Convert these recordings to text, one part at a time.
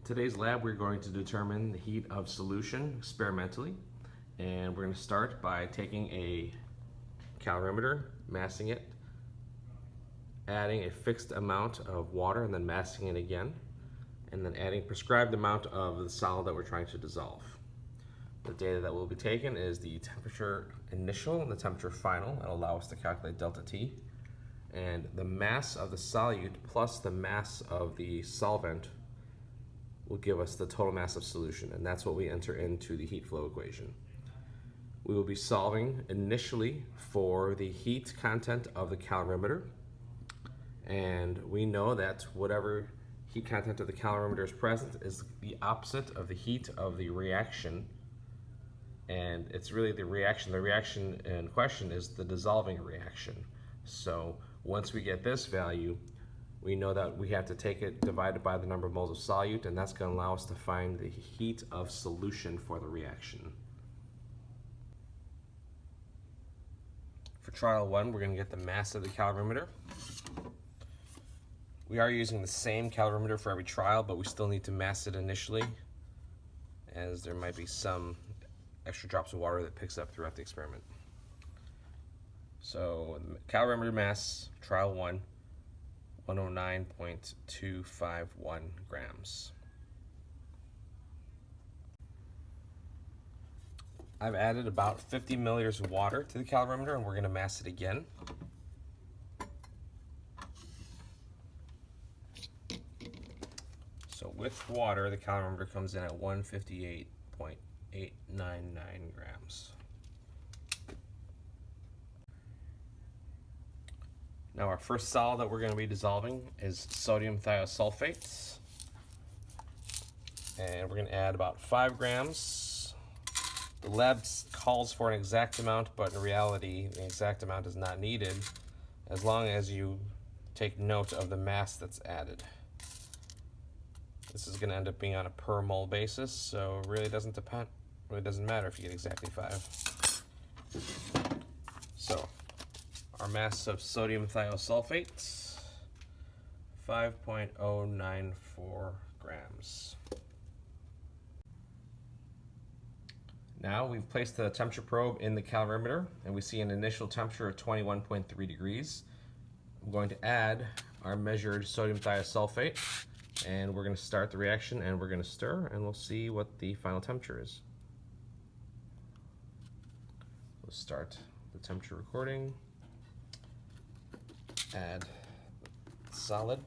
Today's lab, we're going to determine the heat of solution experimentally, and we're going to start by taking a calorimeter, massing it, adding a fixed amount of water and then massing it again, and then adding prescribed amount of the solid that we're trying to dissolve. The data that will be taken is the temperature initial and the temperature final. That'll allow us to calculate delta T. And the mass of the solute plus the mass of the solvent will give us the total mass of solution, and that's what we enter into the heat flow equation. We will be solving initially for the heat content of the calorimeter, and we know that whatever heat content of the calorimeter is present is the opposite of the heat of the reaction, and it's really the reaction. The reaction in question is the dissolving reaction. So once we get this value, we know that we have to take it divided by the number of moles of solute, and that's going to allow us to find the heat of solution for the reaction. For trial 1, we're going to get the mass of the calorimeter. We are using the same calorimeter for every trial, but we still need to mass it initially, as there might be some extra drops of water that picks up throughout the experiment. So calorimeter mass, trial 1, 109.251 grams. I've added about 50 milliliters of water to the calorimeter, and we're going to mass it again. So with water, the calorimeter comes in at 158.899 grams. Now our first solid that we're going to be dissolving is sodium thiosulfate, and we're going to add about 5 grams. The lab calls for an exact amount, but in reality the exact amount is not needed as long as you take note of the mass that's added. This is going to end up being on a per mole basis, so it really doesn't matter if you get exactly 5. So our mass of sodium thiosulfate, 5.094 grams. Now we've placed the temperature probe in the calorimeter, and we see an initial temperature of 21.3 degrees. I'm going to add our measured sodium thiosulfate, and we're going to start the reaction, and we're going to stir, and we'll see what the final temperature is. We'll start the temperature recording. Add solid.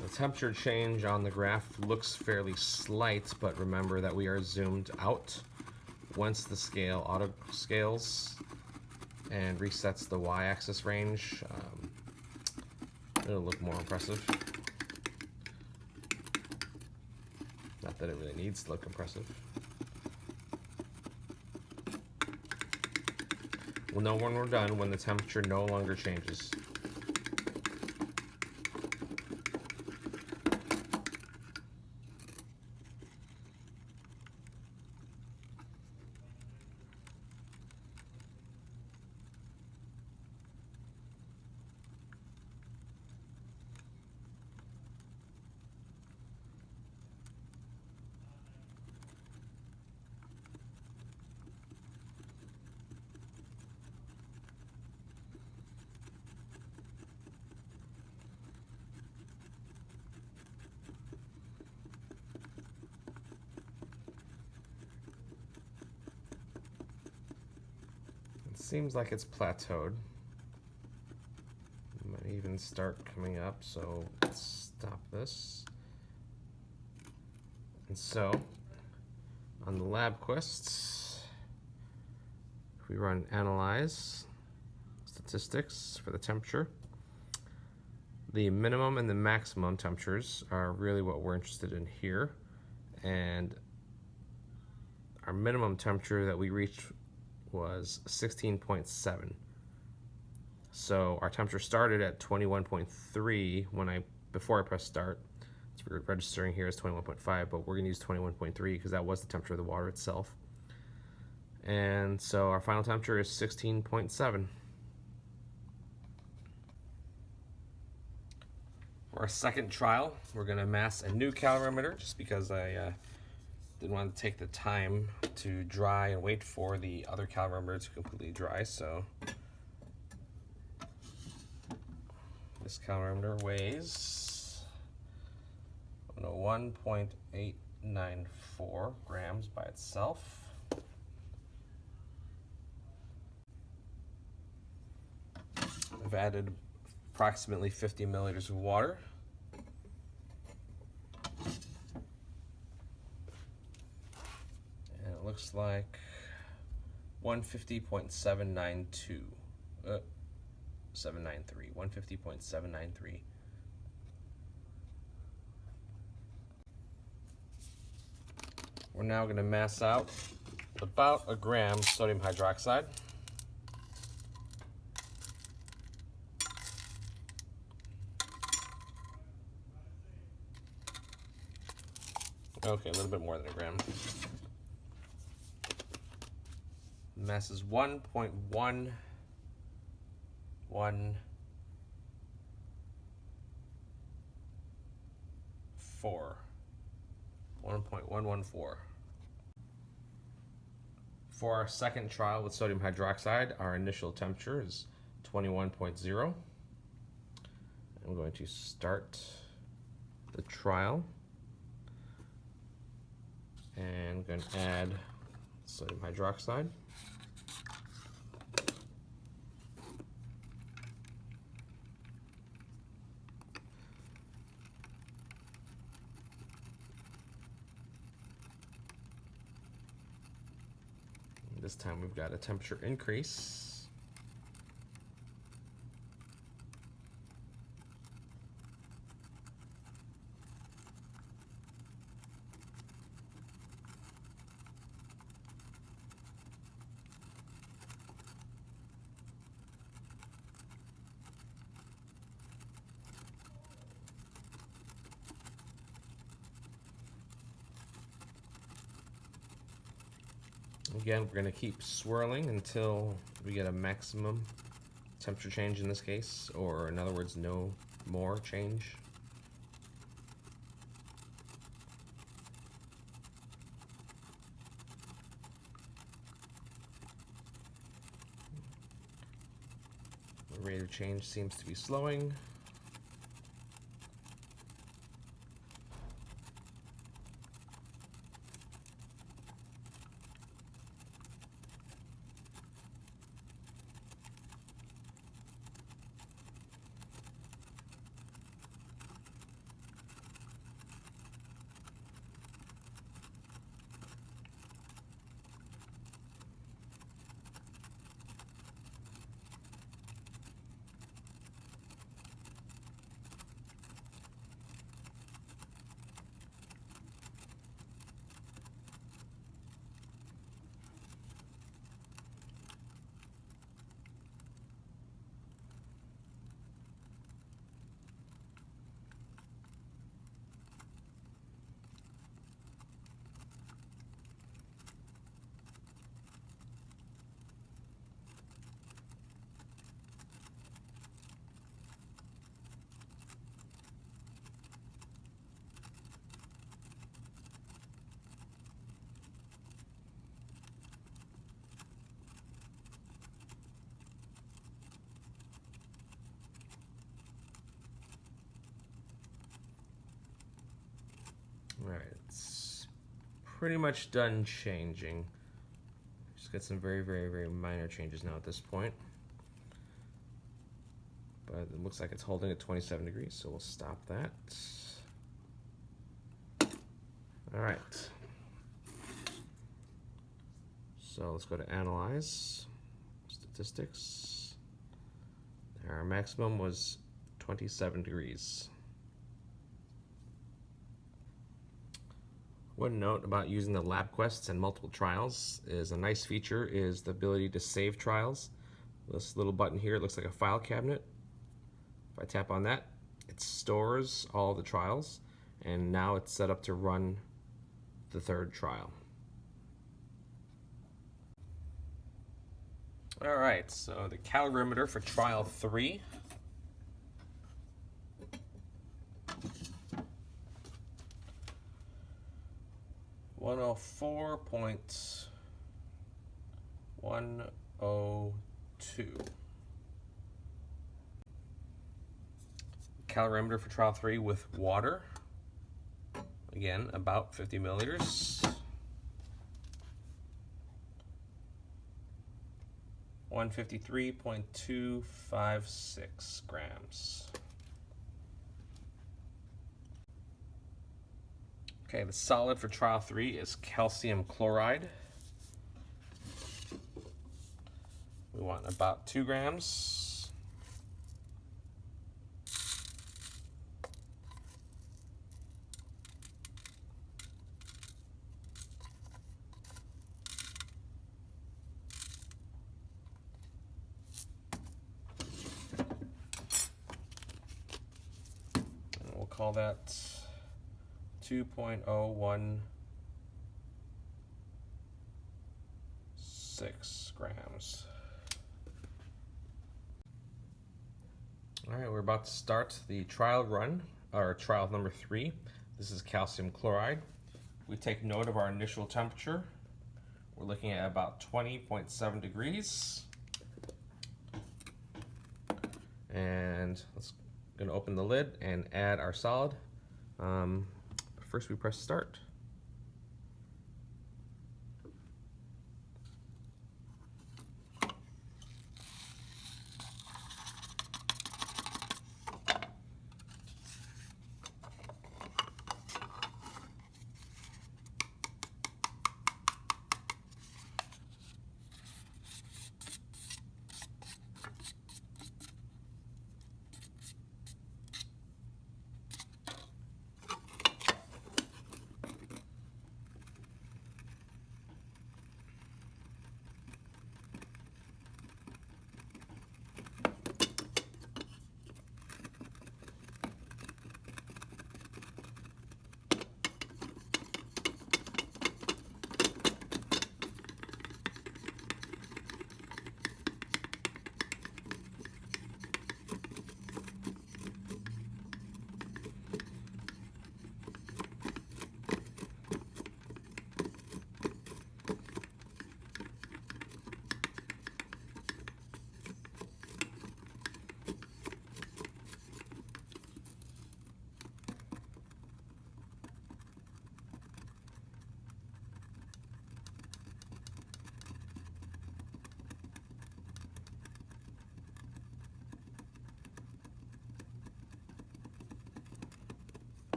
The temperature change on the graph looks fairly slight, but remember that we are zoomed out. Once the scale auto scales and resets the y-axis range, it'll look more impressive. Not that it really needs to look impressive. We'll know when we're done when the temperature no longer changes. Seems like it's plateaued. It might even start coming up, so let's stop this. And so on the lab quests, if we run analyze statistics for the temperature, the minimum and the maximum temperatures are really what we're interested in here. And our minimum temperature that we reached was 16.7. So our temperature started at 21.3 before I pressed start. It's registering here as 21.5, but we're gonna use 21.3 because that was the temperature of the water itself. And so our final temperature is 16.7. For our second trial, we're gonna mass a new calorimeter just because I didn't want to take the time to dry and wait for the other calorimeter to completely dry. So this calorimeter weighs 1.894 grams by itself. I've added approximately 50 milliliters of water. And it looks like 150.792. 793, 150.793. We're now going to mass out about a gram sodium hydroxide. Okay, a little bit more than a gram. Mass is 1.114. 1.114. For our second trial with sodium hydroxide, our initial temperature is 21.0. I'm going to start the trial. And I'm going to add sodium hydroxide. This time we've got a temperature increase. Again, we're going to keep swirling until we get a maximum temperature change in this case, or in other words, no more change. The rate of change seems to be slowing. Alright, it's pretty much done changing. Just got some very, very, very minor changes now at this point. But it looks like it's holding at 27 degrees, so we'll stop that. Alright. So let's go to Analyze, Statistics. Our maximum was 27 degrees. One note about using the lab quests and multiple trials is a nice feature is the ability to save trials. This little button here, it looks like a file cabinet. If I tap on that, it stores all the trials, and now it's set up to run the third trial. All right, so the calorimeter for trial 3. $104.102. Calorimeter for trial 3 with water. Again, about 50 milliliters. 153.256 grams. Okay, the solid for trial 3 is calcium chloride. We want about 2 grams. And we'll call that 2.016 grams. All right, we're about to start the trial run, or trial number 3. This is calcium chloride. We take note of our initial temperature. We're looking at about 20.7 degrees. And let's gonna open the lid and add our solid. First we press start.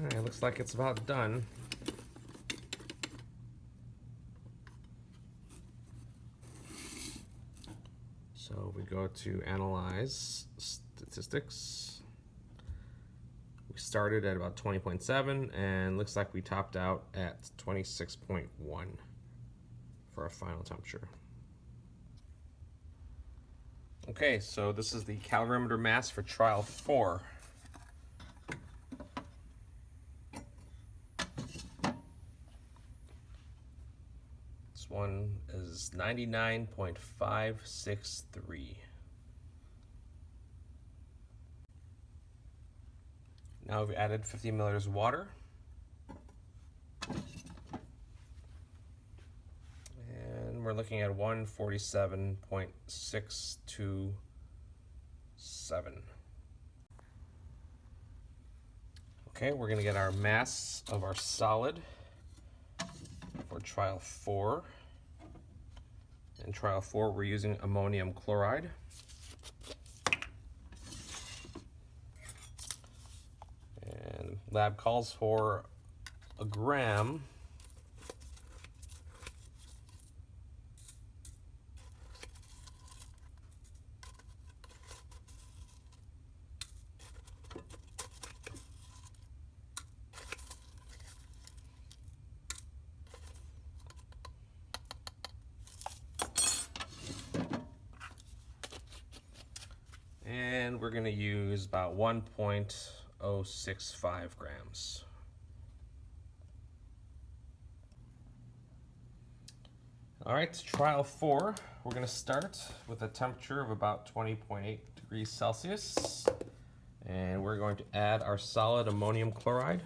All right, looks like it's about done. So we go to Analyze Statistics. We started at about 20.7 and looks like we topped out at 26.1 for our final temperature. Okay, so this is the calorimeter mass for trial 4. This one is 99.563. Now we've added 50 milliliters of water. And we're looking at 147.627. Okay, we're gonna get our mass of our solid for trial 4. In trial 4, we're using ammonium chloride. And Lab calls for a gram. And we're going to use about 1.065 grams. All right, trial 4. We're going to start with a temperature of about 20.8 degrees Celsius. And we're going to add our solid ammonium chloride.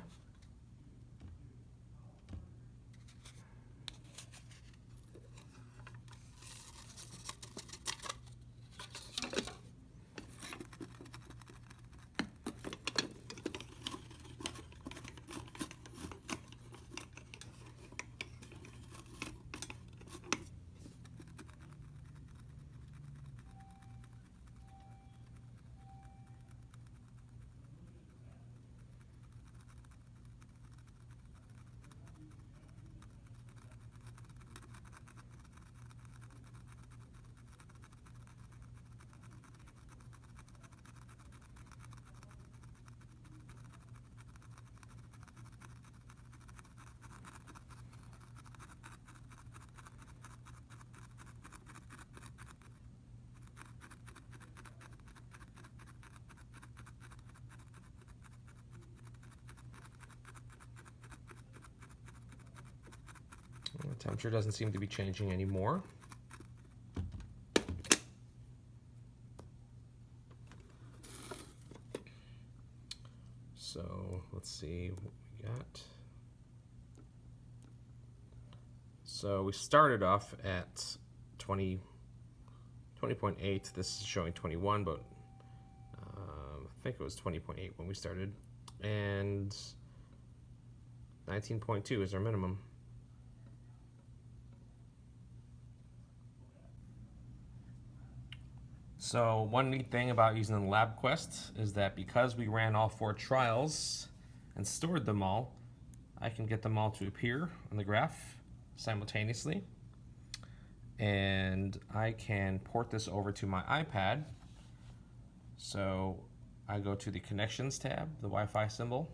The temperature doesn't seem to be changing anymore. So let's see what we got. So we started off at 20.8. This is showing 21, but I think it was 20.8 when we started. And 19.2 is our minimum. So one neat thing about using the LabQuest is that because we ran all 4 trials and stored them all, I can get them all to appear on the graph simultaneously. And I can port this over to my iPad. So I go to the Connections tab, the Wi-Fi symbol.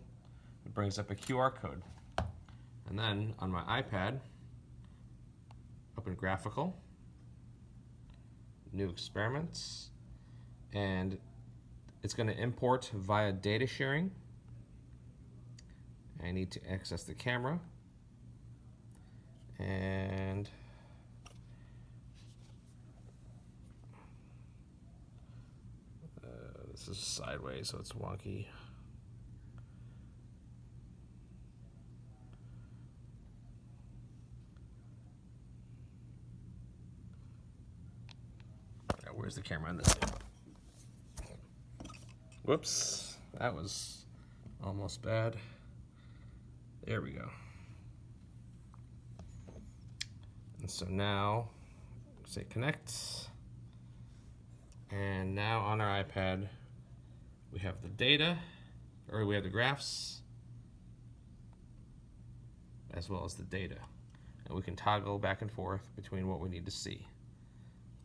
It brings up a QR code. And then on my iPad, open Graphical, New Experiments, and it's going to import via data sharing. I need to access the camera, and this is sideways, so it's wonky. Where's the camera on this thing? Whoops, that was almost bad. There we go. And so now, say connect. And now on our iPad, we have the data, or we have the graphs, as well as the data. And we can toggle back and forth between what we need to see.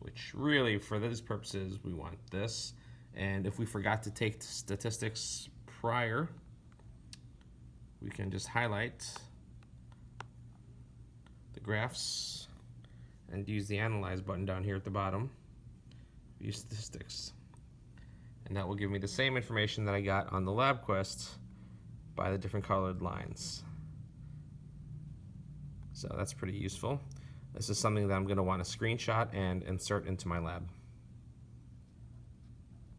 Which really, for these purposes, we want this. And if we forgot to take statistics prior, we can just highlight the graphs and use the Analyze button down here at the bottom. View statistics. And that will give me the same information that I got on the LabQuest by the different colored lines. So that's pretty useful. This is something that I'm going to want to screenshot and insert into my lab.